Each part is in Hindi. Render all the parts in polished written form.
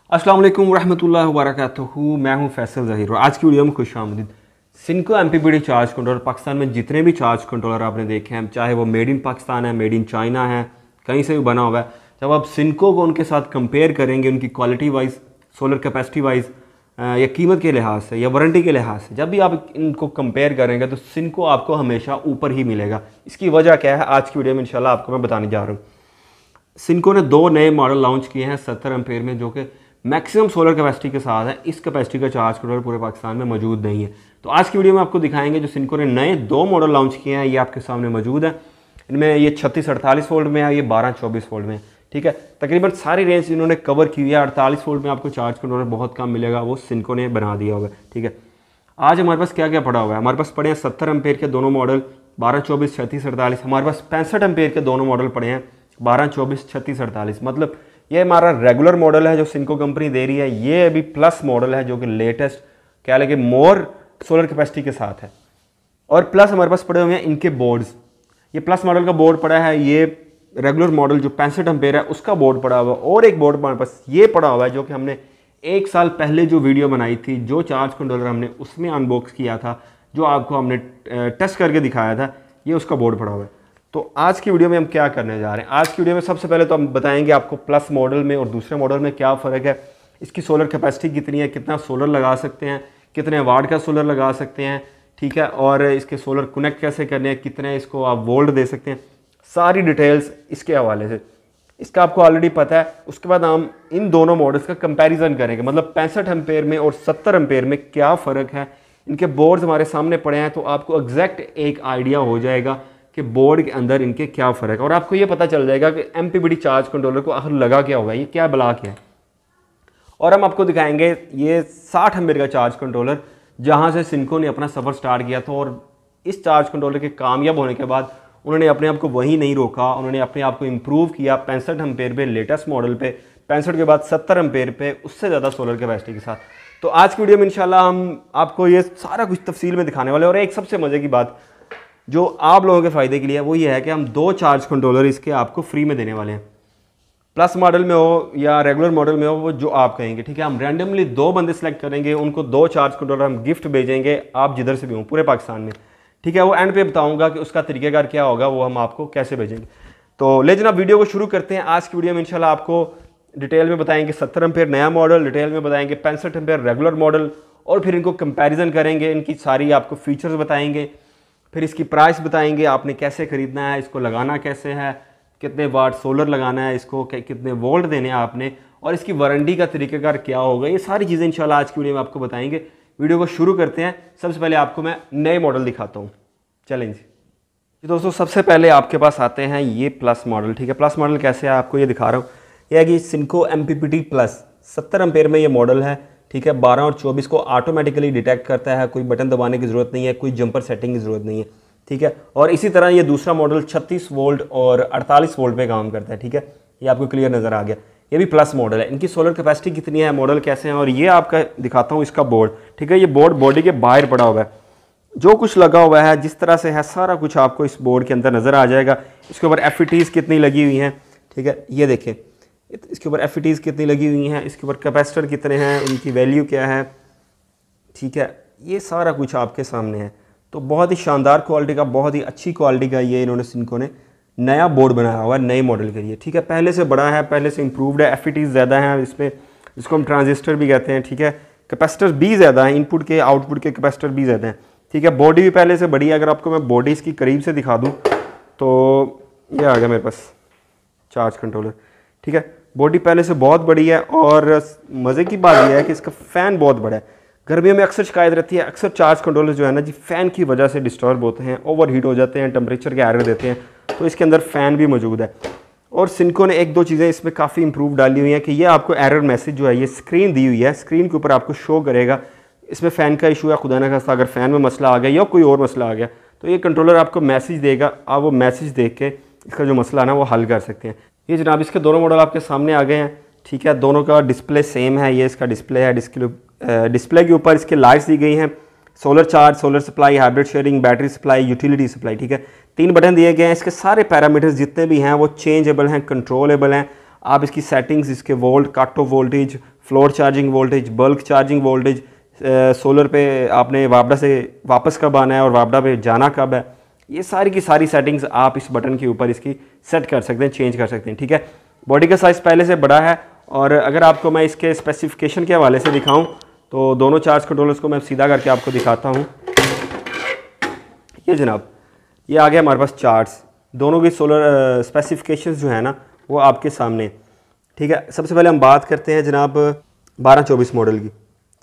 अस्सलाम वालेकुम रहमतुल्लाहि व बरकातुहू। मैं हूं फैसल ज़हीर और आज की वीडियो में खुशामदीद। सिनको एमपीपीटी चार्ज कंट्रोलर पाकिस्तान में जितने भी चार्ज कंट्रोलर आपने देखे हैं, चाहे वो मेड इन पाकिस्तान है, मेड इन चाइना है, कहीं से भी बना हुआ है, जब आप सिनको को उनके साथ कंपेयर करेंगे उनकी quality wise, solar capacity wise या कीमत के लिहाज से या वारंटी के लिहाज से, जब भी आप इनको कंपेयर करेंगे तो सिनको आपको हमेशा ऊपर ही मिलेगा। इसकी वजह क्या है आज की वीडियो में इंशाल्लाह आपको मैं बताने जा रहा हूँ। सिनको ने 2 नए मॉडल लॉन्च किए हैं 70 एम्पेयर में, जो कि मैक्सिमम सोलर कैपेसिटी के साथ है। इस कैपेसिटी का चार्ज कंट्रोलर पूरे पाकिस्तान में मौजूद नहीं है। तो आज की वीडियो में आपको दिखाएंगे जो सिनको ने नए 2 मॉडल लॉन्च किए हैं, ये आपके सामने मौजूद है। इनमें ये 36-48 वोल्ट में है, ये 12-24 वोल्ट में है। ठीक है, तकरीबन सारी रेंज इन्होंने कवर की हुई है। 48 वोल्ट में आपको चार्ज कंट्रोलर बहुत कम मिलेगा, वो सिनको ने बना दिया होगा। ठीक है, आज हमारे पास क्या क्या पड़ा हुआ है। हमारे पास पड़े हैं 70 एम्पेयर के दोनों मॉडल 12-24, 36-48। हमारे पास 65 एम्पेयर के दोनों मॉडल पड़े हैं 12-24, 36-48। मतलब ये हमारा रेगुलर मॉडल है जो सिनको कंपनी दे रही है। ये अभी प्लस मॉडल है जो कि लेटेस्ट क्या लगे मोर सोलर कैपेसिटी के साथ है। और प्लस हमारे पास पड़े हुए हैं इनके बोर्ड्स। ये प्लस मॉडल का बोर्ड पड़ा है, ये रेगुलर मॉडल जो 65 एम्पेयर है उसका बोर्ड पड़ा हुआ है, और एक बोर्ड हमारे पास ये पड़ा हुआ है जो कि हमने 1 साल पहले जो वीडियो बनाई थी, जो चार्ज कंट्रोलर हमने उसमें अनबॉक्स किया था, जो आपको हमने टेस्ट करके दिखाया था, ये उसका बोर्ड पड़ा हुआ है। तो आज की वीडियो में हम क्या करने जा रहे हैं। आज की वीडियो में सबसे पहले तो हम बताएंगे आपको प्लस मॉडल में और दूसरे मॉडल में क्या फ़र्क है, इसकी सोलर कैपेसिटी कितनी है, कितना सोलर लगा सकते हैं, कितने वाट का सोलर लगा सकते हैं। ठीक है, और इसके सोलर कनेक्ट कैसे करने हैं, कितने इसको आप वोल्ट दे सकते हैं, सारी डिटेल्स इसके हवाले से। इसका आपको ऑलरेडी पता है। उसके बाद हम इन दोनों मॉडल्स का कंपैरिजन करेंगे, मतलब 65 एम्पेयर में और 70 एम्पेयर में क्या फ़र्क है। इनके बोर्ड्स हमारे सामने पड़े हैं तो आपको एग्जैक्ट एक आइडिया हो जाएगा कि बोर्ड के अंदर इनके क्या फ़र्क है, और आपको ये पता चल जाएगा कि एमपीपीटी चार्ज कंट्रोलर को आखिर लगा क्या हुआ है, ये क्या बला क्या है। और हम आपको दिखाएंगे ये 60 एम्पेयर का चार्ज कंट्रोलर जहाँ से सिनको ने अपना सफ़र स्टार्ट किया था, और इस चार्ज कंट्रोलर के कामयाब होने के बाद उन्होंने अपने आप को वहीं नहीं रोका, उन्होंने अपने आप को इम्प्रूव किया 65 एम्पेयर पे, लेटेस्ट मॉडल पे, 65 के बाद 70 एम्पेयर पे, उससे ज़्यादा सोलर कैपेसिटी के साथ। तो आज की वीडियो में इंशाल्लाह हम आपको ये सारा कुछ तफसील में दिखाने वाले हैं। और एक सबसे मज़े की बात जो आप लोगों के फ़ायदे के लिए है वो ये है कि हम 2 चार्ज कंट्रोलर इसके आपको फ्री में देने वाले हैं। प्लस मॉडल में हो या रेगुलर मॉडल में हो, वो जो आप कहेंगे। ठीक है, हम रैंडमली 2 बंदे सेलेक्ट करेंगे, उनको 2 चार्ज कंट्रोलर हम गिफ्ट भेजेंगे, आप जिधर से भी हों पूरे पाकिस्तान में। ठीक है, वो एंड पे बताऊंगा कि उसका तरीक़ेकार क्या होगा, वो हम आपको कैसे भेजेंगे। तो ले जनाब वीडियो को शुरू करते हैं। आज की वीडियो में इंशाल्लाह आपको डिटेल में बताएंगे 70 एम्पेयर नया मॉडल, डिटेल में बताएंगे 65 एम्पेयर रेगुलर मॉडल, और फिर इनको कंपैरिजन करेंगे, इनकी सारी आपको फीचर्स बताएंगे, फिर इसकी प्राइस बताएंगे, आपने कैसे ख़रीदना है, इसको लगाना कैसे है, कितने वाट सोलर लगाना है, इसको कितने वोल्ट देने हैं आपने, और इसकी वारंटी का तरीक़ेकार क्या होगा। ये सारी चीज़ें इंशाल्लाह आज की वीडियो में आपको बताएंगे। वीडियो को शुरू करते हैं। सबसे पहले आपको मैं नए मॉडल दिखाता हूँ। चलें जी दोस्तों, सबसे पहले आपके पास आते हैं ये प्लस मॉडल। ठीक है, प्लस मॉडल कैसे है आपको ये दिखा रहा हूँ। यह है कि सिनको एमपीपीटी प्लस 70 एम्पेयर में ये मॉडल है। ठीक है, 12 और 24 को ऑटोमेटिकली डिटेक्ट करता है, कोई बटन दबाने की ज़रूरत नहीं है, कोई जंपर सेटिंग की ज़रूरत नहीं है। ठीक है, और इसी तरह ये दूसरा मॉडल 36 वोल्ट और 48 वोल्ट पे काम करता है। ठीक है, ये आपको क्लियर नज़र आ गया, ये भी प्लस मॉडल है। इनकी सोलर कैपेसिटी कितनी है, मॉडल कैसे हैं, और ये आपका दिखाता हूँ इसका बोर्ड। ठीक है, ये बोर्ड बॉडी के बाहर पड़ा हुआ है, जो कुछ लगा हुआ है जिस तरह से है सारा कुछ आपको इस बोर्ड के अंदर नज़र आ जाएगा। इसके ऊपर एफईटीज़ कितनी लगी हुई हैं। ठीक है, ये देखें इसके ऊपर एफईटीज़ कितनी लगी हुई हैं, इसके ऊपर कैपेसिटर कितने हैं, उनकी वैल्यू क्या है। ठीक है, ये सारा कुछ आपके सामने है। तो बहुत ही शानदार क्वालिटी का, बहुत ही अच्छी क्वालिटी का ये इन्होंने सिनको ने नया बोर्ड बनाया हुआ है नए मॉडल के लिए। ठीक है, पहले से बड़ा है, पहले से इम्प्रूवड है, एफईटीज़ ज़्यादा हैं इसमें, इसको हम ट्रांजिस्टर भी कहते हैं। ठीक है, कैपेसिटर भी ज़्यादा है, इनपुट के आउटपुट के कैपेसिटर भी ज़्यादा हैं। ठीक है, बॉडी भी पहले से बड़ी है। अगर आपको मैं बॉडी इसकी करीब से दिखा दूँ तो ये आ गया मेरे पास चार्ज कंट्रोलर। ठीक है, बॉडी पहले से बहुत बड़ी है, और मज़े की बात यह है कि इसका फ़ैन बहुत बड़ा है। गर्मियों में अक्सर शिकायत रहती है, अक्सर चार्ज कंट्रोलर जो है ना जी फ़ैन की वजह से डिस्टर्ब होते हैं, ओवर हीट हो जाते हैं, टेम्परेचर के एरर देते हैं। तो इसके अंदर फ़ैन भी मौजूद है। और सिनको ने 1-2 चीज़ें इसमें काफ़ी इंप्रूव डाली हुई हैं कि ये आपको एरर मैसेज जो है ये स्क्रीन दी हुई है, स्क्रीन के ऊपर आपको शो करेगा इसमें फ़ैन का इशू है, खुदा न खास्ता अगर फ़ैन में मसला आ गया या कोई और मसला आ गया तो ये कंट्रोलर आपको मैसेज देगा, आप वो मैसेज देख के इसका जो मसला है ना वो हल कर सकते हैं। ये जनाब इसके दोनों मॉडल आपके सामने आ गए हैं। ठीक है, दोनों का डिस्प्ले सेम है, ये इसका डिस्प्ले है। डिस्प्ले के ऊपर इसके लाइट्स दी गई हैं, solar charge, solar supply, hybrid sharing, battery supply, utility supply. ठीक है, 3 बटन दिए गए हैं। इसके सारे पैरामीटर्स जितने भी हैं वो चेंजेबल हैं, कंट्रोलेबल हैं। आप इसकी सेटिंग्स, इसके volt, cut off voltage, floor charging voltage, bulk charging voltage, solar पे आपने वापडा से वापस कब आना है और वापडा पे जाना कब है, ये सारी की सारी सेटिंग्स आप इस बटन के ऊपर इसकी सेट कर सकते हैं, चेंज कर सकते हैं। ठीक है, बॉडी का साइज़ पहले से बड़ा है। और अगर आपको मैं इसके स्पेसिफिकेशन के हवाले से दिखाऊं तो दोनों चार्ज कंट्रोलर्स को मैं सीधा करके आपको दिखाता हूं। ये जनाब, ये आ गया हमारे पास चार्ट्स, दोनों की सोलर स्पेसिफिकेशंस जो है ना वो आपके सामने। ठीक है, सबसे पहले हम बात करते हैं जनाब 1224 मॉडल की।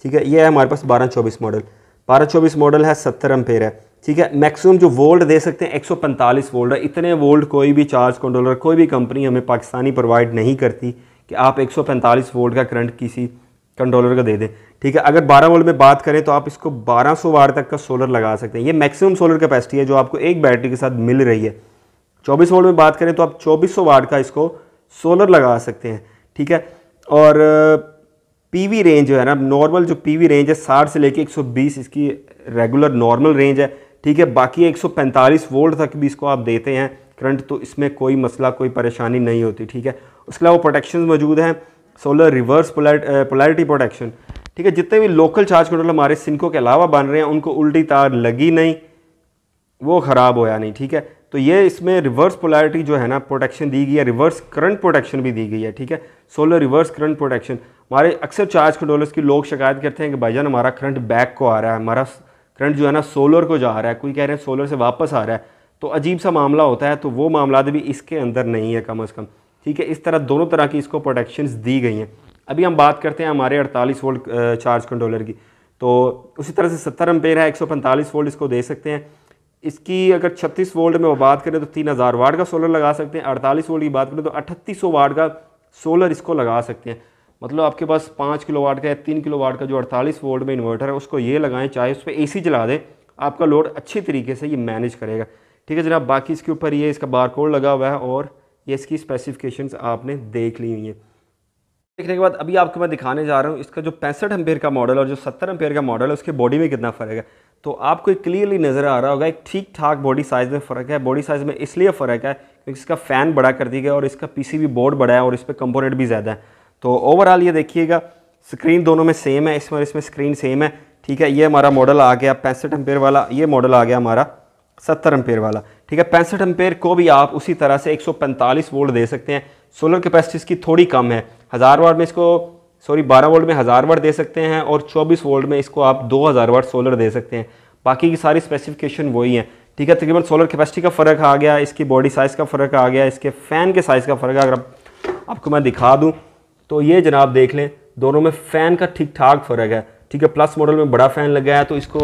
ठीक है, ये है हमारे पास 1224 मॉडल। 1224 मॉडल है, 70 एम्पेयर है। ठीक है, मैक्सिमम जो वोल्ट दे सकते हैं 145 वोल्ट है। इतने वोल्ट कोई भी चार्ज कंट्रोलर, कोई भी कंपनी हमें पाकिस्तानी प्रोवाइड नहीं करती कि आप 145 वोल्ट का करंट किसी कंट्रोलर को दे दें। ठीक है, अगर 12 वोल्ट में बात करें तो आप इसको 1200 वाट तक का सोलर लगा सकते हैं। ये मैक्सिमम सोलर कैपेसिटी है जो आपको एक बैटरी के साथ मिल रही है। 24 वोल्ट में बात करें तो आप 2400 वाट का इसको सोलर लगा सकते हैं। ठीक है, और पीवी रेंज जो है ना, नॉर्मल जो पीवी रेंज है 60 से लेके 120 इसकी रेगुलर नॉर्मल रेंज है। ठीक है, बाकी 145 वोल्ट तक भी इसको आप देते हैं करंट, तो इसमें कोई मसला, कोई परेशानी नहीं होती। ठीक है, उसके अलावा प्रोटेक्शन मौजूद हैं, सोलर रिवर्स पोलैरिटी प्रोटेक्शन। ठीक है, जितने भी लोकल चार्ज कंट्रोलर हमारे सिनको के अलावा बन रहे हैं उनको उल्टी तार लगी नहीं, वो ख़राब होया नहीं। ठीक है, तो ये इसमें रिवर्स पोलैरिटी जो है ना प्रोटेक्शन दी गई है, रिवर्स करंट प्रोटेक्शन भी दी गई है। ठीक है, सोलर रिवर्स करंट प्रोटेक्शन। हमारे अक्सर चार्ज कंट्रोलर्स की लोग शिकायत करते हैं कि भाईजान हमारा करंट बैक को आ रहा है, हमारा करंट जो है ना सोलर को जा रहा है, कोई कह रहे हैं सोलर से वापस आ रहा है, तो अजीब सा मामला होता है। तो वो मामला भी इसके अंदर नहीं है कम अज़ कम। ठीक है, इस तरह दोनों तरह की इसको प्रोटेक्शंस दी गई हैं। अभी हम बात करते हैं हमारे 48 वोल्ट चार्ज कंट्रोलर की, तो उसी तरह से 70 एम्पेयर है, 145 वोल्ट इसको दे सकते हैं। इसकी अगर 36 वोल्ट में बात करें तो 3000 वाट का सोलर लगा सकते हैं। 48 वोल्ट की बात करें तो 3800 वाट का सोलर इसको लगा सकते हैं। मतलब आपके पास 5 किलो वाट का या 3 किलो वाट का जो 48 वोल्ट में इन्वर्टर है उसको ये लगाएं, चाहे उस पर AC चला दें, आपका लोड अच्छी तरीके से ये मैनेज करेगा। ठीक है जनाब, बाकी इसके ऊपर ये इसका बार कोड लगा हुआ है और ये इसकी स्पेसिफिकेशंस आपने देख ली हुई हैं। देखने के बाद अभी आपको मैं दिखाने जा रहा हूँ इसका जो 65 एम्पेयर का मॉडल और जो 70 एम्पेयर का मॉडल है उसके बॉडी में कितना फ़र्क है। तो आपको एक क्लियरली नज़र आ रहा होगा एक ठीक ठाक बॉडी साइज़ में फ़र्क है। बॉडी साइज़ में इसलिए फ़र्क है क्योंकि इसका फ़ैन बड़ा कर दिया गया और इसका PCB बोर्ड बड़ा है और इस पर कंपोनेंट भी ज़्यादा है। तो ओवरऑल ये देखिएगा स्क्रीन दोनों में सेम है, इसमें स्क्रीन सेम है। ठीक है, ये हमारा मॉडल आ गया 65 एम्पेयर वाला, ये मॉडल आ गया हमारा 70 एम्पेयर वाला। ठीक है, 65 एम्पेयर को भी आप उसी तरह से 145 वोल्ट दे सकते हैं। सोलर कैपेसिटी इसकी थोड़ी कम है, 1000 वाट में इसको 12 वोल्ट में 1000 वाट दे सकते हैं और 24 वोल्ट में इसको आप 2000 वाट सोलर दे सकते हैं। बाकी की सारी स्पेसिफिकेशन वही है। ठीक है, तकरीबन सोलर कैपेसिटी का फ़र्क आ गया, इसकी बॉडी साइज़ का फ़र्क आ गया, इसके फ़ैन के साइज़ का फ़र्क। अगर आपको मैं दिखा दूँ तो ये जनाब देख लें, दोनों में फ़ैन का ठीक ठाक फ़र्क है। ठीक है, प्लस मॉडल में बड़ा फ़ैन लगा है तो इसको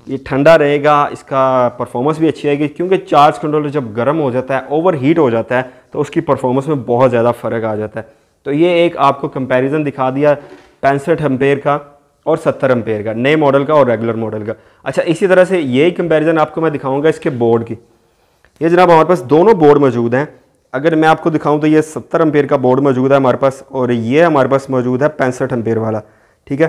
ये ठंडा रहेगा, इसका परफॉर्मेंस भी अच्छी आएगी क्योंकि चार्ज कंट्रोलर जब गर्म हो जाता है, ओवर हीट हो जाता है तो उसकी परफॉर्मेंस में बहुत ज़्यादा फ़र्क आ जाता है। तो ये एक आपको कंपैरिजन दिखा दिया 65 एम्पेयर का और 70 एम्पेयर का, नए मॉडल का और रेगुलर मॉडल का। अच्छा, इसी तरह से यही कंपैरिजन आपको मैं दिखाऊंगा इसके बोर्ड की। ये जनाब हमारे पास दोनों बोर्ड मौजूद हैं। अगर मैं आपको दिखाऊं तो ये 70 एम्पेयर का बोर्ड मौजूद है हमारे पास और ये हमारे पास मौजूद है 65 एम्पेयर वाला। ठीक है,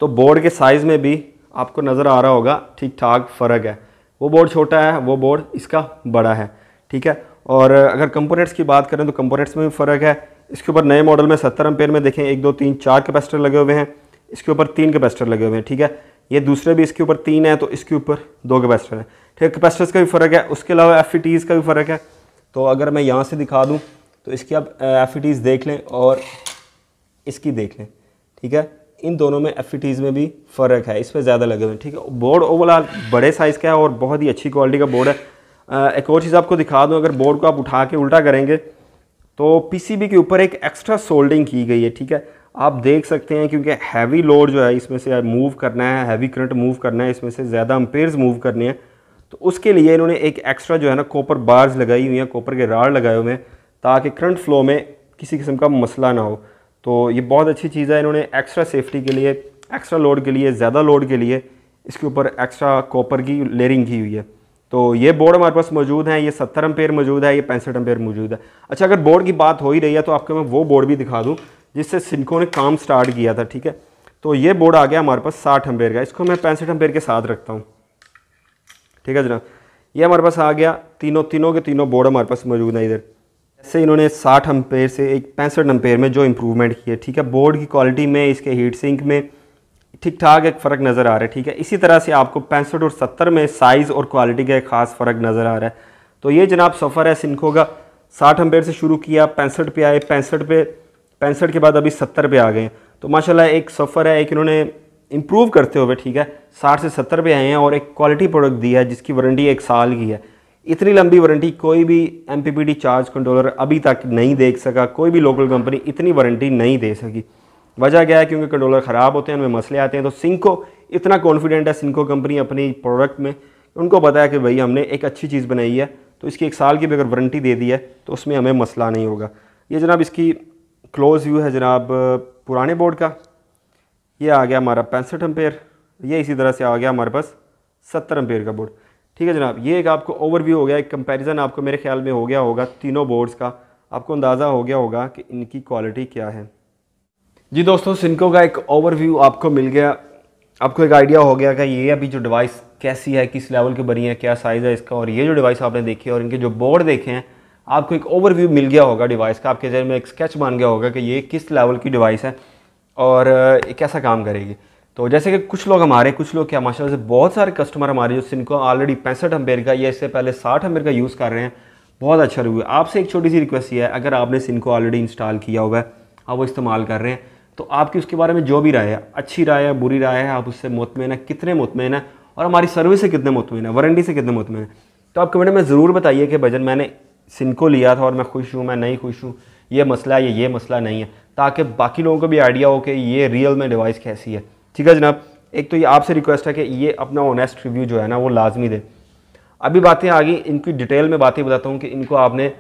तो बोर्ड के साइज़ में भी आपको नज़र आ रहा होगा ठीक ठाक फ़र्क है। वो बोर्ड छोटा है, वो बोर्ड इसका बड़ा है। ठीक है, और अगर कंपोनेंट्स की बात करें तो कंपोनेंट्स में भी फ़र्क है। इसके ऊपर नए मॉडल में 70 एम्पेयर में देखें 1 2 3 4 कैपेसिटर लगे हुए हैं, इसके ऊपर 3 कैपेसिटर लगे हुए हैं। ठीक है, ये दूसरे भी इसके ऊपर 3 है तो इसके ऊपर 2 कैपेसिटर है। ठीक है, कैपेसिटर्स का भी फ़र्क है, उसके अलावा FETs का भी फ़र्क है। तो अगर मैं यहाँ से दिखा दूँ तो इसकी आप FETs देख लें और इसकी देख लें। ठीक है, इन दोनों में FETs में भी फ़र्क है, इस पर ज़्यादा लगे हुए हैं। ठीक है, बोर्ड ओवरऑल बड़े साइज़ का है और बहुत ही अच्छी क्वालिटी का बोर्ड है। एक और चीज़ आपको दिखा दूँ, अगर बोर्ड को आप उठा के उल्टा करेंगे तो PCB के ऊपर एक एक्स्ट्रा सोल्डिंग की गई है। ठीक है, आप देख सकते हैं क्योंकि हैवी लोड जो है इसमें से मूव करना है, हैवी करंट मूव करना है, इसमें से ज़्यादा एम्पेयर्स मूव करने हैं, तो उसके लिए इन्होंने एक एक्स्ट्रा जो है ना कॉपर बार्स लगाई हुई हैं, कॉपर के राड लगाए हुए हैं ताकि करंट फ्लो में किसी किस्म का मसला ना हो। तो ये बहुत अच्छी चीज़ है, इन्होंने एक्स्ट्रा सेफ्टी के लिए, एक्स्ट्रा लोड के लिए, ज़्यादा लोड के लिए इसके ऊपर एक्स्ट्रा कॉपर की लेयरिंग की हुई है। तो ये बोर्ड हमारे पास मौजूद है, ये 70 एम्पेयर मौजूद है, ये 65 एम्पेयर मौजूद है। अच्छा, अगर बोर्ड की बात हो ही रही है तो आपको मैं वो बोर्ड भी दिखा दूँ जिससे सिनको ने काम स्टार्ट किया था। ठीक है, तो ये बोर्ड आ गया हमारे पास 60 एम्पेयर का, इसको मैं 65 एम्पेयर के साथ रखता हूँ। ठीक है जनाब, ये हमारे पास आ गया, तीनों के तीनों बोर्ड हमारे पास मौजूद है। इधर से इन्होंने 60 एम्पेयर से एक 65 एम्पेयर में जो इम्प्रूवमेंट की है, ठीक है। बोर्ड की क्वालिटी में, इसके हीट सिंक में ठीक ठाक एक फ़र्क नज़र आ रहा है, ठीक है। इसी तरह से आपको 65 और 70 में साइज़ और क्वालिटी का एक ख़ास फ़र्क नज़र आ रहा है। तो ये जनाब सफ़र है सिनको का। 60 एम्पेयर से शुरू किया, 65 पे आए, 65 के बाद अभी 70 पे आ गए। तो माशाल्लाह एक सफ़र है, एक इन्होंने इम्प्रूव करते हुए, ठीक है, 60 से 70 पे आए हैं और एक क्वालिटी प्रोडक्ट दी है जिसकी वारंटी 1 साल की है। इतनी लंबी वारंटी कोई भी MPPT चार्ज कंट्रोलर अभी तक नहीं देख सका, कोई भी लोकल कंपनी इतनी वारंटी नहीं दे सकी। वजह क्या है? क्योंकि कंट्रोलर ख़राब होते हैं, उनमें मसले आते हैं। तो सिनको इतना कॉन्फिडेंट है, सिनको कंपनी अपनी प्रोडक्ट में, उनको पता है कि भाई हमने एक अच्छी चीज़ बनाई है, तो इसकी 1 साल की भी अगर वारंटी दे दी है तो उसमें हमें मसला नहीं होगा। ये जनाब इसकी क्लोज व्यू है जनाब पुराने बोर्ड का। ये आ गया हमारा 65 एम्पेयर, ये इसी तरह से आ गया हमारे पास 70 एम्पेयर का बोर्ड, ठीक है जनाब। ये एक आपको ओवरव्यू हो गया, एक कंपैरिजन आपको मेरे ख्याल में हो गया होगा तीनों बोर्ड्स का, आपको अंदाज़ा हो गया होगा कि इनकी क्वालिटी क्या है। जी दोस्तों, सिनको का एक ओवरव्यू आपको मिल गया, आपको एक आइडिया हो गया कि ये अभी जो डिवाइस कैसी है, किस लेवल की बनी है, क्या साइज़ है इसका, और ये जो डिवाइस आपने देखी है और इनके जो बोर्ड देखे हैं, आपको एक ओवरव्यू मिल गया होगा डिवाइस का। आपके जहन में एक स्केच बन गया होगा कि ये किस लेवल की डिवाइस है और ये कैसा काम करेगी। तो जैसे कि कुछ लोग क्या माशाल्लाह से बहुत सारे कस्टमर हमारे जो सिनको ऑलरेडी 65 एम्पेयर का या इससे पहले 60 एम्पेयर का यूज़ कर रहे हैं, बहुत अच्छा रिव्यू है। आपसे एक छोटी सी रिक्वेस्ट ये है, अगर आपने सिनको ऑलरेडी इंस्टॉल किया हुआ है, आप वो इस्तेमाल कर रहे हैं, तो आपकी उसके बारे में जो भी राय है, अच्छी राय है, बुरी राय है, आप उससे मुतमईन है, कितने मुतमईन है, और हमारी सर्विस से कितने मुतमईन है, वारंटी से कितने मुतमईन है, तो आप कमेंट में ज़रूर बताइए कि भजन मैंने सिनको लिया था और मैं खुश हूँ, मैं नहीं खुश हूँ, ये मसला है, ये मसला नहीं है, ताकि बाकी लोगों को भी आइडिया हो कि ये रियल में डिवाइस कैसी है, ठीक है जनाब। एक तो ये आपसे रिक्वेस्ट है कि ये अपना ऑनेस्ट रिव्यू जो है ना वो लाजमी दे। अभी बातें आ गई, इनकी डिटेल में बातें बताता हूँ कि इनको आपने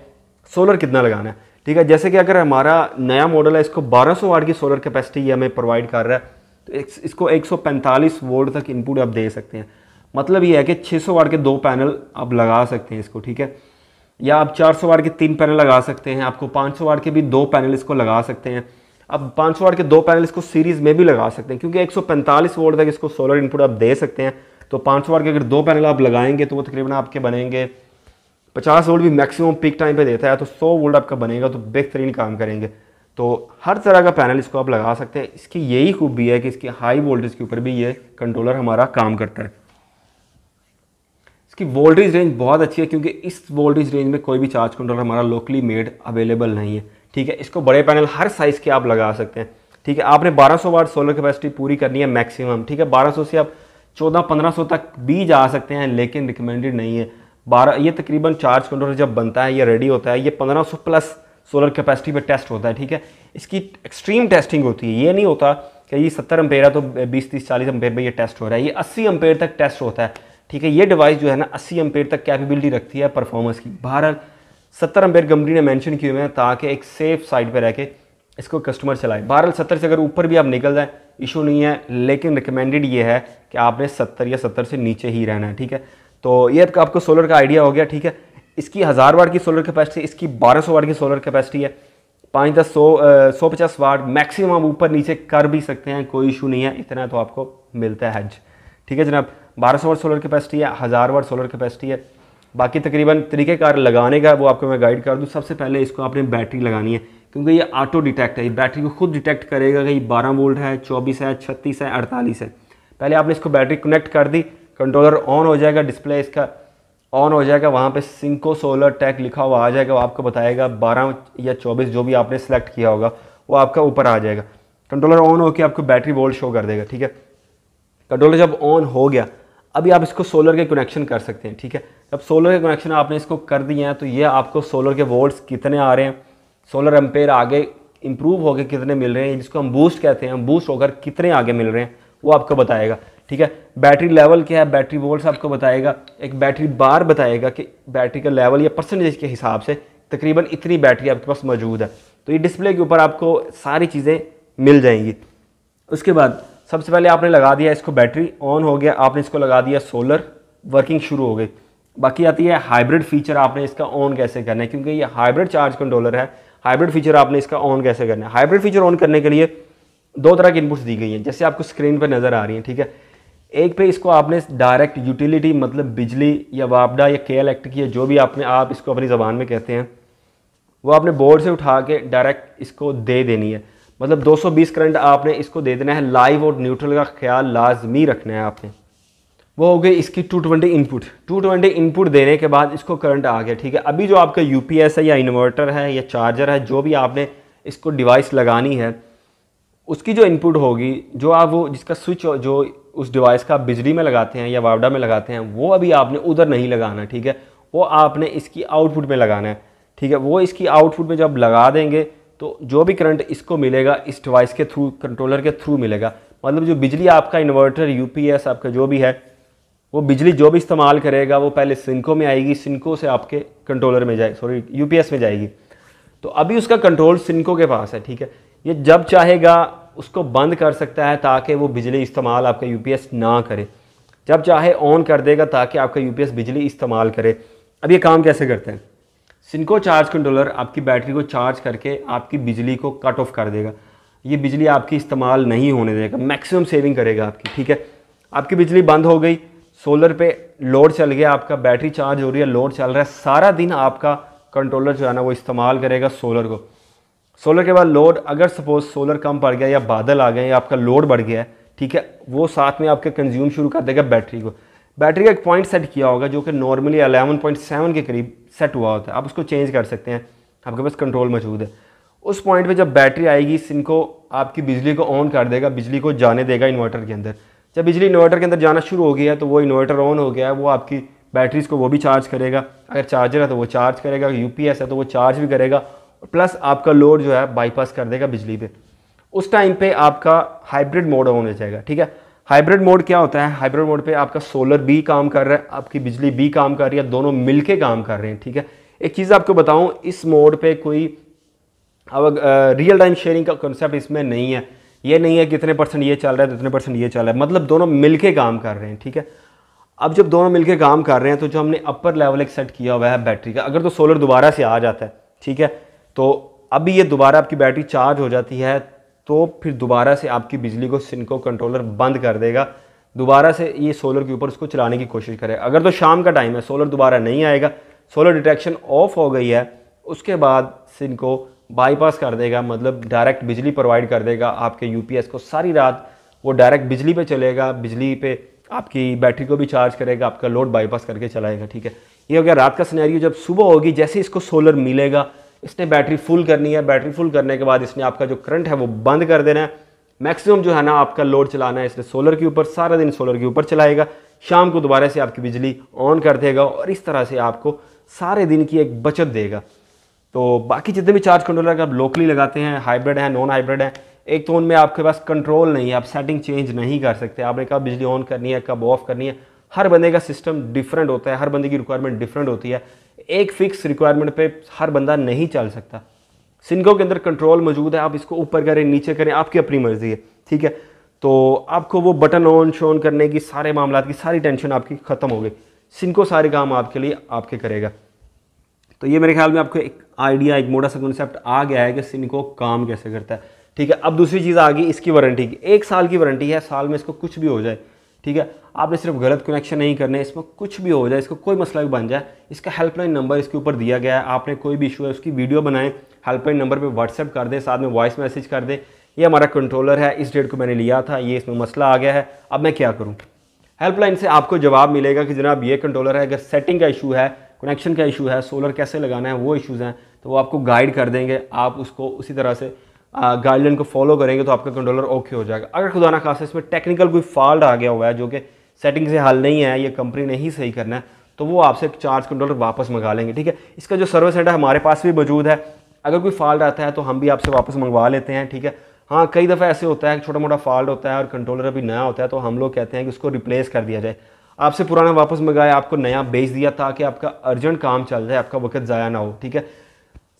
सोलर कितना लगाना है, ठीक है। जैसे कि अगर हमारा नया मॉडल है, इसको 1200 वाट की सोलर कैपेसिटी हमें प्रोवाइड कर रहा है, तो इसको 145 वोल्ट तक इनपुट आप दे सकते हैं। मतलब ये है कि 600 वाट के 2 पैनल आप लगा सकते हैं इसको, ठीक है, या आप 400 वाट के 3 पैनल लगा सकते हैं, आपको 500 वाट के भी 2 पैनल इसको लगा सकते हैं। अब 500 वाट के 2 पैनल इसको सीरीज़ में भी लगा सकते हैं, क्योंकि 145 वोल्ट तक इसको सोलर इनपुट आप दे सकते हैं। तो 500 वाट के अगर 2 पैनल आप लगाएंगे तो वो तकरीबन आपके बनेंगे 50 वोल्ट भी मैक्सिमम पीक टाइम पे देता है, तो 100 वोल्ट आपका बनेगा, तो बेहतरीन काम करेंगे। तो हर तरह का पैनल इसको आप लगा सकते हैं। इसकी यही खूबी है कि इसकी हाई वोल्टेज के ऊपर भी ये कंट्रोलर हमारा काम करता है। इसकी वोल्टेज रेंज बहुत अच्छी है, क्योंकि इस वोल्टेज रेंज में कोई भी चार्ज कंट्रोलर हमारा लोकली मेड अवेलेबल नहीं है, ठीक है। इसको बड़े पैनल हर साइज़ के आप लगा सकते हैं, ठीक है। आपने 1200 वाट सोलर कैपेसिटी पूरी करनी है मैक्सिमम, ठीक है। 1200 से आप 1400-1500 तक भी जा सकते हैं, लेकिन रिकमेंडेड नहीं है। ये तकरीबन चार्ज कंट्रोलर जब बनता है, ये रेडी होता है, ये 1500 प्लस सोलर कैपेसिटी पे टेस्ट होता है, ठीक है। इसकी एक्सट्रीम टेस्टिंग होती है, ये नहीं होता कि ये 70 एम्पेयर है तो 20-30-40 एम्पेयर पर ये टेस्ट हो रहा है, ये 80 एम्पेयर तक टेस्ट होता है, ठीक है। ये डिवाइस जो है ना 80 एम्पेयर तक कैपेबिलिटी रखती है परफॉर्मेंस की। बहरहाल 70 एम्पेयर कंपनी ने मेंशन किए हुए हैं ताकि एक सेफ साइड पे रह के इसको कस्टमर चलाए। बहरहाल 70 से अगर ऊपर भी आप निकल जाए इशू नहीं है, लेकिन रिकमेंडेड ये है कि आपने 70 या 70 से नीचे ही रहना है, ठीक है। तो ये आपको सोलर का आइडिया हो गया, ठीक है। इसकी 1000 वाट की सोलर कैपेसिटी, इसकी 1200 वाट की सोलर कैपेसिटी है। 5-10 150 वाट मैक्सिमम आप ऊपर नीचे कर भी सकते हैं, कोई इशू नहीं है, इतना तो आपको मिलता है हज, ठीक है जनाब। 1200 वाट सोलर कैपेसिटी है, 1000 वाट सोलर कैपेसिटी है। बाकी तकरीबन तरीक़ेकार लगाने का वो आपको मैं गाइड कर दूँ। सबसे पहले इसको आपने बैटरी लगानी है, क्योंकि ये ऑटो डिटेक्ट है, ये बैटरी को खुद डिटेक्ट करेगा कि ये 12 वोल्ट है, 24 है, 36 है, 48 है। पहले आपने इसको बैटरी कनेक्ट कर दी, कंट्रोलर ऑन हो जाएगा, डिस्प्ले इसका ऑन हो जाएगा, वहाँ पे सिंको सोलर टेक लिखा हुआ आ जाएगा, वो आपको बताएगा 12 या 24 जो भी आपने सेलेक्ट किया होगा वो आपका ऊपर आ जाएगा। कंट्रोलर ऑन होकर आपको बैटरी वोल्ट शो कर देगा, ठीक है। कंट्रोलर जब ऑन हो गया, अभी आप इसको सोलर के कनेक्शन कर सकते हैं, ठीक है। जब सोलर के कनेक्शन आपने इसको कर दिए हैं तो ये आपको सोलर के वोल्ट्स कितने आ रहे हैं, सोलर एम्पेयर आगे इंप्रूव होकर कितने मिल रहे हैं, जिसको हम बूस्ट कहते हैं, बूस्ट होकर कितने आगे मिल रहे हैं वो आपको बताएगा, ठीक है। बैटरी लेवल क्या है, बैटरी वोल्ट्स आपको बताएगा, एक बैटरी बार बताएगा कि बैटरी का लेवल या परसेंटेज के हिसाब से तकरीबन इतनी बैटरी आपके पास मौजूद है। तो ये डिस्प्ले के ऊपर आपको सारी चीज़ें मिल जाएंगी। उसके बाद सबसे पहले आपने लगा दिया इसको, बैटरी ऑन हो गया, आपने इसको लगा दिया सोलर, वर्किंग शुरू हो गई। बाकी आती है हाइब्रिड फीचर, आपने इसका ऑन कैसे करना है, क्योंकि ये हाइब्रिड चार्ज कंट्रोलर है। हाइब्रिड फीचर आपने इसका ऑन कैसे करना है। हाइब्रिड फीचर ऑन करने के लिए 2 तरह की इनपुट्स दी गई हैं, जैसे आपको स्क्रीन पर नज़र आ रही हैं, ठीक है। एक पे इसको आपने डायरेक्ट यूटिलिटी, मतलब बिजली या वापडा या के इलेक्ट्रिक या जो भी आप इसको अपनी ज़बान में कहते हैं, वो आपने बोर्ड से उठा के डायरेक्ट इसको दे देनी है। मतलब 220 करंट आपने इसको दे देना है। लाइव और न्यूट्रल का ख्याल लाजमी रखना है आपने। वो हो गई इसकी 220 इनपुट। 220 इनपुट देने के बाद इसको करंट आ गया, ठीक है। अभी जो आपका यूपीएस है या इन्वर्टर है या चार्जर है, जो भी आपने इसको डिवाइस लगानी है, उसकी जो इनपुट होगी, जो आप वो जिसका स्विच जो उस डिवाइस का बिजली में लगाते हैं या वावडा में लगाते हैं, वो अभी आपने उधर नहीं लगाना, ठीक है। वो आपने इसकी आउटपुट में लगाना है, ठीक है। वो इसकी आउटपुट में जब लगा देंगे तो जो भी करंट इसको मिलेगा इस डिवाइस के थ्रू, कंट्रोलर के थ्रू मिलेगा। मतलब जो बिजली आपका इन्वर्टर यूपीएस आपका जो भी है, वो बिजली जो भी इस्तेमाल करेगा वो पहले सिंको में आएगी, सिंको से आपके कंट्रोलर में जाए, सॉरी यूपीएस में जाएगी। तो अभी उसका कंट्रोल सिंको के पास है, ठीक है। ये जब चाहेगा उसको बंद कर सकता है ताकि वो बिजली इस्तेमाल आपका यूपीएस ना करे, जब चाहे ऑन कर देगा ताकि आपका यूपीएस बिजली इस्तेमाल करे। अब ये काम कैसे करते हैं? सिंको चार्ज कंट्रोलर आपकी बैटरी को चार्ज करके आपकी बिजली को कट ऑफ कर देगा। ये बिजली आपकी इस्तेमाल नहीं होने देगा, मैक्सिमम सेविंग करेगा आपकी, ठीक है। आपकी बिजली बंद हो गई, सोलर पे लोड चल गया, आपका बैटरी चार्ज हो रही है, लोड चल रहा है, सारा दिन आपका कंट्रोलर जो है ना वो इस्तेमाल करेगा सोलर को। सोलर के बाद लोड, अगर सपोज सोलर कम पड़ गया या बादल आ गए या आपका लोड बढ़ गया है, ठीक है, वो साथ में आपके कंज्यूम शुरू कर देगा बैटरी को। बैटरी का एक पॉइंट सेट किया होगा जो कि नॉर्मली 11.7 के करीब सेट हुआ होता है। आप उसको चेंज कर सकते हैं, आपके पास कंट्रोल मौजूद है। उस पॉइंट पे जब बैटरी आएगी, सिंको आपकी बिजली को ऑन कर देगा, बिजली को जाने देगा इन्वर्टर के अंदर। जब बिजली इन्वर्टर के अंदर जाना शुरू हो गया है तो वो इन्वर्टर ऑन हो गया है, वो आपकी बैटरीज को वो भी चार्ज करेगा। अगर चार्जर है तो वो चार्ज करेगा, यूपीएस है तो वो चार्ज भी करेगा, प्लस आपका लोड जो है बाईपास कर देगा बिजली पे। उस टाइम पे आपका हाइब्रिड मोड ऑन हो जाएगा, ठीक है। हाइब्रिड मोड क्या होता है? हाइब्रिड मोड पे आपका सोलर भी काम कर रहा है, आपकी बिजली भी काम कर रही है, दोनों मिलके काम कर रहे हैं, ठीक है। एक चीज़ आपको बताऊं, इस मोड पे कोई अब रियल टाइम शेयरिंग का कॉन्सेप्ट इसमें नहीं है। ये नहीं है कितने परसेंट ये चल रहा है, कितने परसेंट ये चल रहा है, मतलब दोनों मिलके काम कर रहे हैं, ठीक है। अब जब दोनों मिलके काम कर रहे हैं तो जो हमने अपर लेवल एक सेट किया हुआ है बैटरी का, अगर तो सोलर दोबारा से आ जाता है, ठीक है, तो अभी ये दोबारा आपकी बैटरी चार्ज हो जाती है तो फिर दोबारा से आपकी बिजली को सिंको कंट्रोलर बंद कर देगा, दोबारा से ये सोलर के ऊपर उसको चलाने की कोशिश करे। अगर तो शाम का टाइम है, सोलर दोबारा नहीं आएगा, सोलर डिटेक्शन ऑफ हो गई है, उसके बाद सिंको बाईपास कर देगा, मतलब डायरेक्ट बिजली प्रोवाइड कर देगा आपके यूपीएस को। सारी रात वो डायरेक्ट बिजली पे चलेगा, बिजली पे आपकी बैटरी को भी चार्ज करेगा, आपका लोड बाईपास करके चलाएगा, ठीक है। ये हो गया रात का सिनेरियो। जब सुबह होगी, जैसे इसको सोलर मिलेगा, इसने बैटरी फुल करनी है, बैटरी फुल करने के बाद इसने आपका जो करंट है वो बंद कर देना है। मैक्सिमम जो है ना आपका लोड चलाना है इसने सोलर के ऊपर, सारा दिन सोलर के ऊपर चलाएगा, शाम को दोबारा से आपकी बिजली ऑन कर देगा और इस तरह से आपको सारे दिन की एक बचत देगा। तो बाकी जितने भी चार्ज कंट्रोलर आप लोकली लगाते हैं, हाइब्रिड है, नॉन हाइब्रिड है, एक तो उनमें आपके पास कंट्रोल नहीं है, आप सेटिंग चेंज नहीं कर सकते। आपने कब बिजली ऑन करनी है, कब ऑफ करनी है, हर बंदे का सिस्टम डिफरेंट होता है, हर बंदे की रिक्वायरमेंट डिफरेंट होती है। एक फिक्स रिक्वायरमेंट पे हर बंदा नहीं चल सकता। सिंको के अंदर कंट्रोल मौजूद है, आप इसको ऊपर करें नीचे करें, आपकी अपनी मर्जी है, ठीक है। तो आपको वो बटन ऑन शॉन करने की सारे मामला की सारी टेंशन आपकी ख़त्म हो गई। सिंको सारे काम आपके लिए आपके करेगा। तो ये मेरे ख्याल में आपको एक आइडिया, एक मोटा सा कॉन्सेप्ट आ गया है कि सिंको काम कैसे करता है, ठीक है। अब दूसरी चीज़ आ गई इसकी वारंटी की। 1 साल की वारंटी है, साल में इसको कुछ भी हो जाए, ठीक है, आपने सिर्फ गलत कनेक्शन नहीं करने, इसमें कुछ भी हो जाए, इसको कोई मसला भी बन जाए, इसका हेल्पलाइन नंबर इसके ऊपर दिया गया है। आपने कोई भी इशू है उसकी वीडियो बनाएं, हेल्पलाइन नंबर पे व्हाट्सएप कर दें, साथ में वॉइस मैसेज कर दें, ये हमारा कंट्रोलर है, इस डेट को मैंने लिया था, ये इसमें मसला आ गया है, अब मैं क्या करूँ। हेल्पलाइन से आपको जवाब मिलेगा कि जनाब ये कंट्रोलर है, अगर सेटिंग का इशू है, कनेक्शन का इशू है, सोलर कैसे लगाना है, वो इशूज़ हैं, तो वो आपको गाइड कर देंगे। आप उसको उसी तरह से गाइडलाइन को फॉलो करेंगे तो आपका कंट्रोलर ओके हो जाएगा। अगर खुदा ना खासा इसमें टेक्निकल कोई फॉल्ट आ गया हुआ है जो कि सेटिंग से हल नहीं है, ये कंपनी ने ही सही करना है, तो वो आपसे चार्ज कंट्रोलर वापस मंगा लेंगे, ठीक है। इसका जो सर्विस सेंटर हमारे पास भी मौजूद है, अगर कोई फॉल्ट आता है तो हम भी आपसे वापस मंगवा लेते हैं, ठीक है। हाँ, कई दफ़ा ऐसे होता है कि छोटा मोटा फॉल्ट होता है और कंट्रोलर अभी नया होता है तो हम लोग कहते हैं कि उसको रिप्लेस कर दिया जाए। आपसे पुराना वापस मंगाया, आपको नया बेच दिया ताकि आपका अर्जेंट काम चल जाए, आपका वक्त ज़ाया ना हो, ठीक है।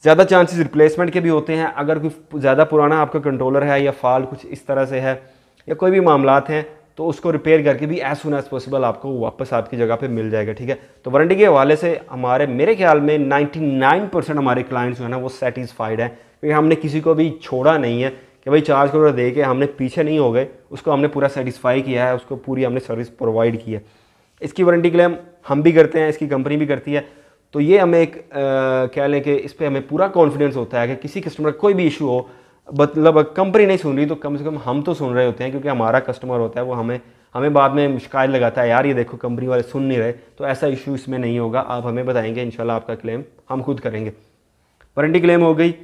ज़्यादा चांसेस रिप्लेसमेंट के भी होते हैं। अगर कोई ज़्यादा पुराना आपका कंट्रोलर है या फॉल्ट कुछ इस तरह से है या कोई भी मामलात हैं तो उसको रिपेयर करके भी एज सुन एज पॉसिबल आपको वापस आपकी जगह पे मिल जाएगा, ठीक है। तो वारंटी के हवाले से मेरे ख्याल में 99% हमारे क्लाइंट्स जो है ना वो सेटिस्फाइड हैं, क्योंकि हमने किसी को भी छोड़ा नहीं है कि भाई चार्ज कंट्रोलर दे के हमने पीछे नहीं हो गए, उसको हमने पूरा सेटिस्फाई किया है, उसको पूरी हमने सर्विस प्रोवाइड की है। इसकी वारंटी क्लेम हम भी करते हैं, इसकी कंपनी भी करती है। तो ये हमें एक कह लें कि इस पर हमें पूरा कॉन्फिडेंस होता है कि किसी कस्टमर का कोई भी इशू हो, मतलब कंपनी नहीं सुन रही तो कम से कम हम तो सुन रहे होते हैं, क्योंकि हमारा कस्टमर होता है वो हमें बाद में शिकायत लगाता है, यार ये देखो कंपनी वाले सुन नहीं रहे। तो ऐसा इशू इसमें नहीं होगा, आप हमें बताएंगे, इंशाल्लाह आपका क्लेम हम खुद करेंगे। वारंटी क्लेम हो गई,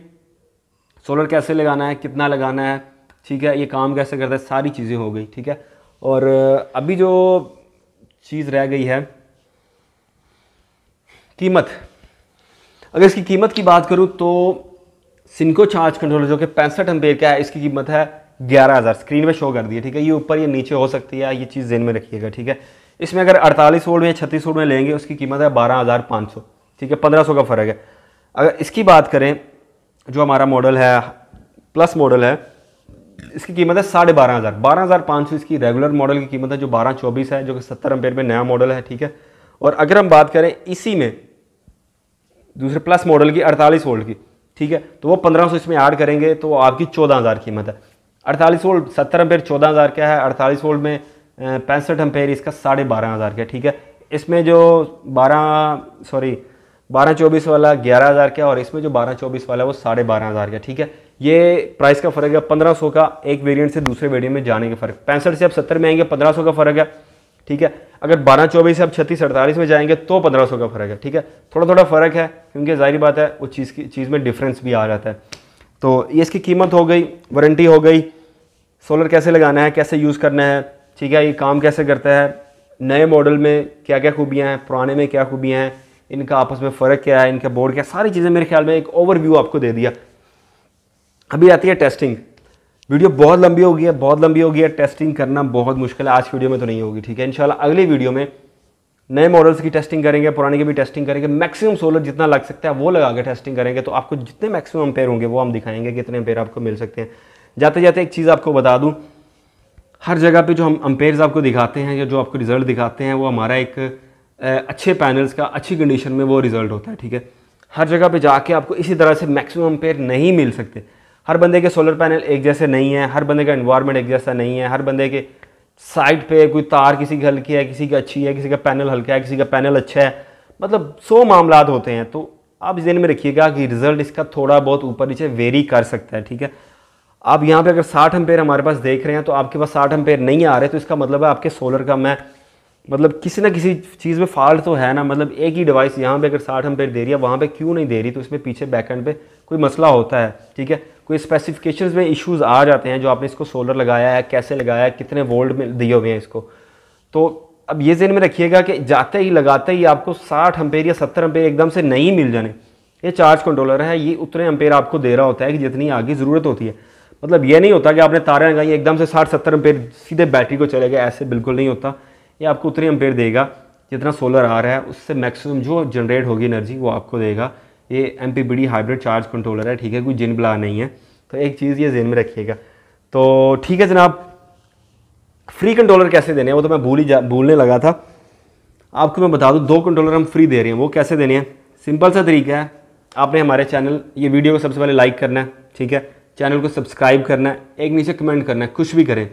सोलर कैसे लगाना है, कितना लगाना है, ठीक है, ये काम कैसे करता है, सारी चीज़ें हो गई, ठीक है। और अभी जो चीज़ रह गई है कीमत, अगर इसकी कीमत की बात करूँ तो सिनको चार्ज कंट्रोलर जो कि 65 एम्पेयर का है, इसकी कीमत है 11,000, स्क्रीन पे शो कर दी है, ठीक है। ये ऊपर ये नीचे हो सकती है, ये चीज़ ज़हन में रखिएगा, ठीक है। इसमें अगर 48 वोल्ट में 36 वोल्ट में लेंगे उसकी कीमत है 12,500, ठीक है, 1500 का फ़र्क है। अगर इसकी बात करें जो हमारा मॉडल है प्लस मॉडल है, इसकी कीमत है 12,500, 12,500 इसकी रेगुलर मॉडल की कीमत है जो 1224 है, जो कि 70 एम्पेयर में नया मॉडल है, ठीक है। और अगर हम बात करें इसी में दूसरे प्लस मॉडल की 48 वोल्ट की, ठीक है, तो वो 1500 इसमें ऐड करेंगे तो आपकी 14,000 कीमत है। 48 वोल्ट 70 एम्पेयर 14,000 का है, 48 वोल्ट में 65 एम्पेयर इसका 12,500 का, ठीक है। इसमें जो 1224 वाला 11,000 का और इसमें जो 1224 वाला है वो 12,500 का, ठीक है। ये प्राइस का फ़र्क है 1500 का, एक वेरिएंट से दूसरे वेरिएंट में जाने का फ़र्क। 65 से अब 70 में आएंगे 1500 का फ़र्क है, ठीक है। अगर 1224 से अब 36-48 में जाएंगे तो 1500 का फ़र्क है, ठीक है। थोड़ा थोड़ा फ़र्क है क्योंकि जाहिर बात है वो चीज़ में डिफरेंस भी आ जाता है। तो ये इसकी कीमत हो गई, वारंटी हो गई, सोलर कैसे लगाना है, कैसे यूज़ करना है, ठीक है, ये काम कैसे करता है, नए मॉडल में क्या क्या खूबियाँ हैं, पुराने में क्या खूबियाँ हैं, इनका आपस में फ़र्क क्या है, इनका बोर्ड क्या, सारी चीज़ें मेरे ख्याल में एक ओवरव्यू आपको दे दिया। अभी आती है टेस्टिंग। वीडियो बहुत लंबी हो गई है, टेस्टिंग करना बहुत मुश्किल है, आज की वीडियो में तो नहीं होगी, ठीक है। इंशाल्लाह अगली वीडियो में नए मॉडल्स की टेस्टिंग करेंगे, पुराने की भी टेस्टिंग करेंगे, मैक्सिमम सोलर जितना लग सकता है वो लगा के टेस्टिंग करेंगे। तो आपको जितने मैक्सिमम एम्पेयर होंगे वो हम दिखाएंगे कितने एम्पेयर आपको मिल सकते हैं। जाते जाते एक चीज़ आपको बता दूँ, हर जगह पे जो हम एम्पेयर्स आपको दिखाते हैं या जो आपको रिजल्ट दिखाते हैं वो हमारा एक अच्छे पैनल्स का अच्छी कंडीशन में वो रिजल्ट होता है, ठीक है। हर जगह पे जाके आपको इसी तरह से मैक्सिमम एम्पेयर नहीं मिल सकते। हर बंदे के सोलर पैनल एक जैसे नहीं है, हर बंदे का एनवायरनमेंट एक जैसा नहीं है, हर बंदे के साइड पे कोई तार किसी की हल्की है, किसी की अच्छी है, किसी का पैनल हल्का है, किसी का पैनल अच्छा है, मतलब 100 मामलात होते हैं। तो आप ज़हन में रखिएगा कि रिजल्ट इसका थोड़ा बहुत ऊपर नीचे वेरी कर सकता है, ठीक है। आप यहाँ पे अगर 60 एम्पेयर हमारे पास देख रहे हैं तो आपके पास 60 एम्पेयर नहीं आ रहे, तो इसका मतलब है आपके सोलर का मतलब किसी ना किसी चीज़ में फॉल्ट तो है ना। मतलब एक ही डिवाइस यहाँ पे अगर 60 एम्पेयर दे रही है वहाँ पे क्यों नहीं दे रही, तो इसमें पीछे बैकएंड पे कोई मसला होता है, ठीक है। कोई स्पेसिफिकेशंस में इश्यूज आ जाते हैं, जो आपने इसको सोलर लगाया है, कैसे लगाया है, कितने वोल्ट में दिए हुए हैं इसको। तो अब ये ज़हन में रखिएगा कि जाते ही लगाते ही आपको 60 एम्पेयर या 70 एम्पेयर एकदम से नहीं मिल जाने। ये चार्ज कंट्रोलर है, ये उतने एम्पेयर आपको दे रहा होता है कि जितनी आगे ज़रूरत होती है। मतलब ये नहीं होता कि आपने तारें लगाई एकदम से 60-70 एम्पेयर सीधे बैटरी को चले गए, ऐसे बिल्कुल नहीं होता। ये आपको उतने एम्पेयर देगा जितना सोलर आ रहा है, उससे मैक्सिमम जो जनरेट होगी एनर्जी वो आपको देगा। ये MPPT हाइब्रिड चार्ज कंट्रोलर है, ठीक है, कोई जिन बला नहीं है। तो एक चीज़ ये ज़हन में रखिएगा। तो ठीक है जनाब, फ्री कंट्रोलर कैसे देने हैं वो तो मैं भूलने लगा था, आपको मैं बता दूं। 2 कंट्रोलर हम फ्री दे रहे हैं, वो कैसे देने हैं, सिंपल सा तरीका है। आपने हमारे चैनल ये वीडियो को सबसे पहले लाइक करना है, ठीक है, चैनल को सब्सक्राइब करना है, एक नीचे कमेंट करना है, कुछ भी करें,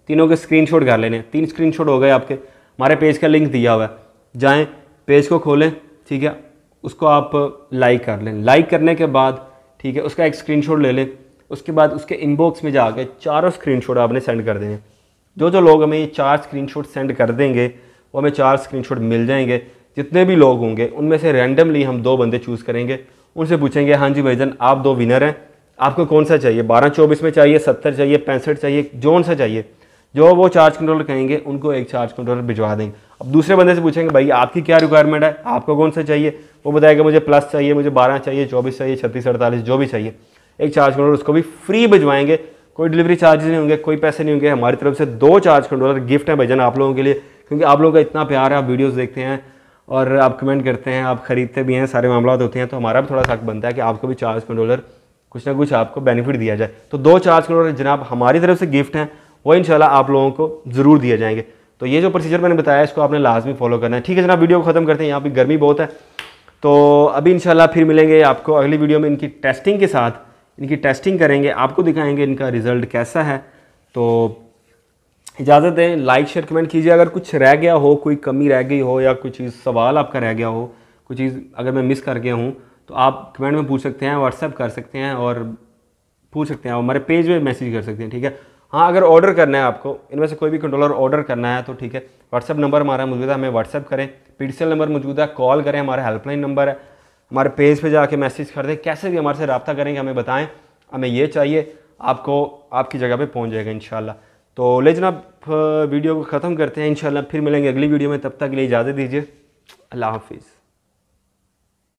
तीनों के स्क्रीनशॉट कर लेने हैं। 3 स्क्रीनशॉट हो गए आपके, हमारे पेज का लिंक दिया हुआ है, जाएं पेज को खोलें, ठीक है, उसको आप लाइक कर लें। लाइक करने के बाद, ठीक है, उसका एक स्क्रीनशॉट ले लें, उसके बाद उसके इनबॉक्स में जाके 4 स्क्रीनशॉट आपने सेंड कर देने। जो लोग हमें ये 4 स्क्रीनशॉट सेंड कर देंगे वो हमें 4 स्क्रीनशॉट मिल जाएंगे। जितने भी लोग होंगे उनमें से रैंडमली हम 2 बंदे चूज़ करेंगे, उनसे पूछेंगे हाँ जी भाईजान आप 2 विनर हैं, आपको कौन सा चाहिए, 1224 में चाहिए, 70 चाहिए, 65 चाहिए, जोन सा चाहिए, जो वो चार्ज कंट्रोलर कहेंगे उनको एक चार्ज कंट्रोलर भिजवा देंगे। अब दूसरे बंदे से पूछेंगे भाई आपकी क्या रिक्वायरमेंट है, आपको कौन सा चाहिए, वो बताएगा मुझे प्लस चाहिए, मुझे 12 चाहिए, 24 चाहिए, 36, 48 जो भी चाहिए, एक चार्ज कंट्रोलर उसको भी फ्री भिजवाएंगे। कोई डिलीवरी चार्जेस नहीं होंगे, कोई पैसे नहीं होंगे, हमारी तरफ से 2 चार्ज कंट्रोलर गिफ्ट है भाईजान आप लोगों के लिए, क्योंकि आप लोगों का इतना प्यार है, आप वीडियोस देखते हैं और आप कमेंट करते हैं, आप ख़रीदते भी हैं, सारे मामला होते हैं, तो हमारा भी थोड़ा सा हक बनता है कि आपको भी चार्ज कंट्रोलर कुछ ना कुछ आपको बेनिफिट दिया जाए। तो 2 चार्ज कंट्रोलर जनाब हमारी तरफ से गिफ्ट हैं, वो इंशाल्लाह आप लोगों को ज़रूर दिए जाएंगे। तो ये जो प्रोसीजर मैंने बताया इसको आपने लाजमी फॉलो करना है, ठीक है जनाब। वीडियो को ख़त्म करते हैं, यहाँ पे गर्मी बहुत है, तो अभी इंशाल्लाह फिर मिलेंगे आपको अगली वीडियो में इनकी टेस्टिंग के साथ। इनकी टेस्टिंग करेंगे, आपको दिखाएंगे इनका रिज़ल्ट कैसा है। तो इजाज़त दें, लाइक शेयर कमेंट कीजिए। अगर कुछ रह गया हो, कोई कमी रह गई हो या कोई चीज़ सवाल आपका रह गया हो, कोई चीज़ अगर मैं मिस कर गया हूँ तो आप कमेंट में पूछ सकते हैं, व्हाट्सएप कर सकते हैं और पूछ सकते हैं, हमारे पेज पे मैसेज कर सकते हैं, ठीक है। हाँ, अगर ऑर्डर करना है आपको इनमें से कोई भी कंट्रोलर ऑर्डर करना है तो ठीक है, व्हाट्सएप नंबर हमारा मौजूद है, हमें व्हाट्सएप करें, PTCL नंबर मौजूद है, कॉल करें, हमारा हेल्पलाइन नंबर है, हमारे पेज पे जाके मैसेज कर दें, कैसे भी हमारे से रब्ता करेंगे, हमें बताएं हमें ये चाहिए, आपको आपकी जगह पे पहुंच जाएगा इंशाल्लाह। तो ले जनाब वीडियो को ख़त्म करते हैं, इंशाल्लाह फिर मिलेंगे अगली वीडियो में, तब तक के लिए इजाज़त दीजिए, अल्लाह हाफिज़।